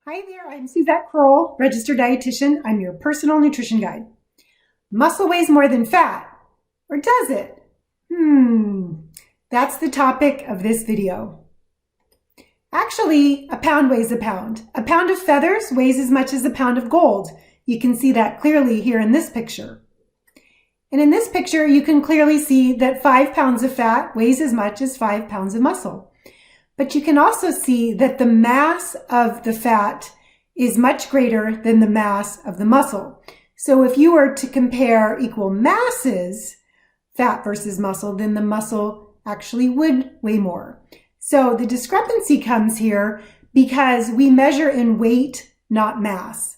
Hi there, I'm Suzette Kroll, registered dietitian. I'm your personal nutrition guide. Muscle weighs more than fat, or does it? That's the topic of this video. Actually, a pound weighs a pound. A pound of feathers weighs as much as a pound of gold. You can see that clearly here in this picture. And in this picture, you can clearly see that 5 pounds of fat weighs as much as 5 pounds of muscle. But you can also see that the mass of the fat is much greater than the mass of the muscle. So if you were to compare equal masses, fat versus muscle, then the muscle actually would weigh more. So the discrepancy comes here because we measure in weight, not mass.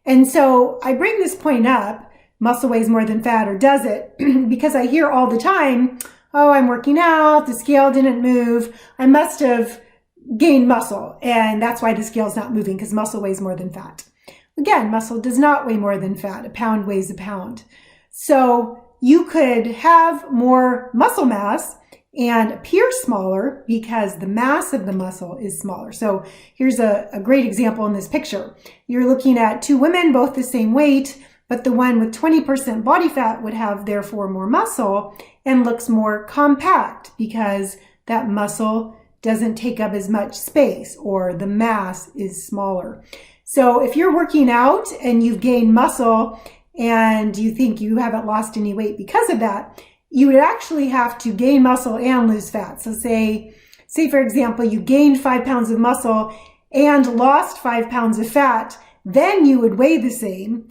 And so I bring this point up, muscle weighs more than fat, or does it? Because I hear all the time, oh, I'm working out, the scale didn't move, I must have gained muscle, and that's why the scale's not moving, because muscle weighs more than fat. Again, muscle does not weigh more than fat. A pound weighs a pound. So you could have more muscle mass and appear smaller because the mass of the muscle is smaller. So here's a great example in this picture. You're looking at two women, both the same weight, but the one with 20% body fat would have therefore more muscle and looks more compact because that muscle doesn't take up as much space, or the mass is smaller. So if you're working out and you've gained muscle and you think you haven't lost any weight because of that, you would actually have to gain muscle and lose fat. So say for example, you gained 5 pounds of muscle and lost 5 pounds of fat, then you would weigh the same.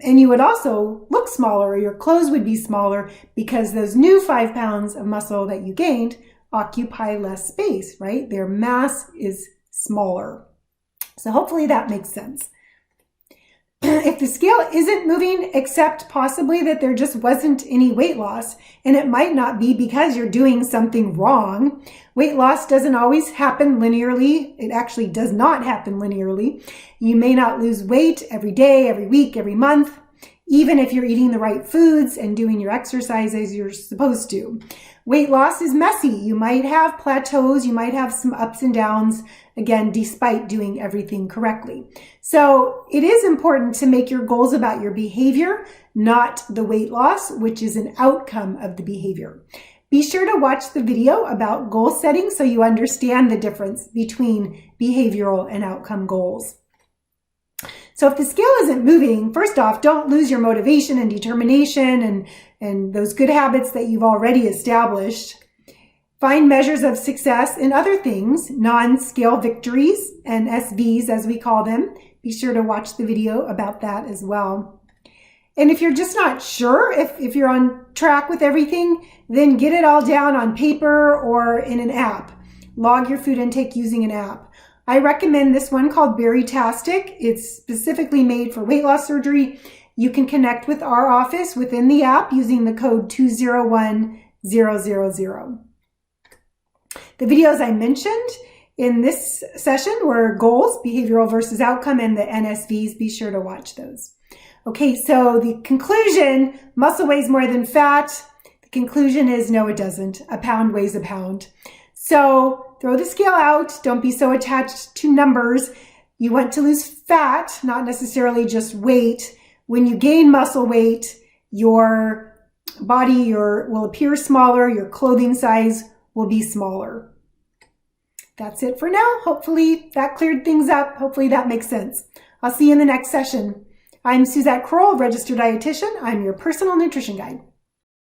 And you would also look smaller, or your clothes would be smaller because those new 5 pounds of muscle that you gained occupy less space, right? Their mass is smaller. So hopefully that makes sense. If the scale isn't moving, except possibly that there just wasn't any weight loss, and it might not be because you're doing something wrong. Weight loss doesn't always happen linearly. It actually does not happen linearly. You may not lose weight every day, every week, every month, even if you're eating the right foods and doing your exercise as you're supposed to. Weight loss is messy. You might have plateaus, you might have some ups and downs, again, despite doing everything correctly. So it is important to make your goals about your behavior, not the weight loss, which is an outcome of the behavior. Be sure to watch the video about goal setting so you understand the difference between behavioral and outcome goals. So if the scale isn't moving, first off, don't lose your motivation and determination and those good habits that you've already established. Find measures of success in other things, non-scale victories and SVs as we call them. Be sure to watch the video about that as well. And if you're just not sure if you're on track with everything, then get it all down on paper or in an app. Log your food intake using an app. I recommend this one called Berrytastic. It's specifically made for weight loss surgery. You can connect with our office within the app using the code 201000. The videos I mentioned in this session were goals, behavioral versus outcome, and the NSVs. Be sure to watch those. Okay, so the conclusion, muscle weighs more than fat. The conclusion is no, it doesn't. A pound weighs a pound. So throw the scale out. Don't be so attached to numbers. You want to lose fat, not necessarily just weight. When you gain muscle weight, your body will appear smaller. Your clothing size will be smaller. That's it for now. Hopefully that cleared things up. Hopefully that makes sense. I'll see you in the next session. I'm Suzette Kroll, registered dietitian. I'm your personal nutrition guide.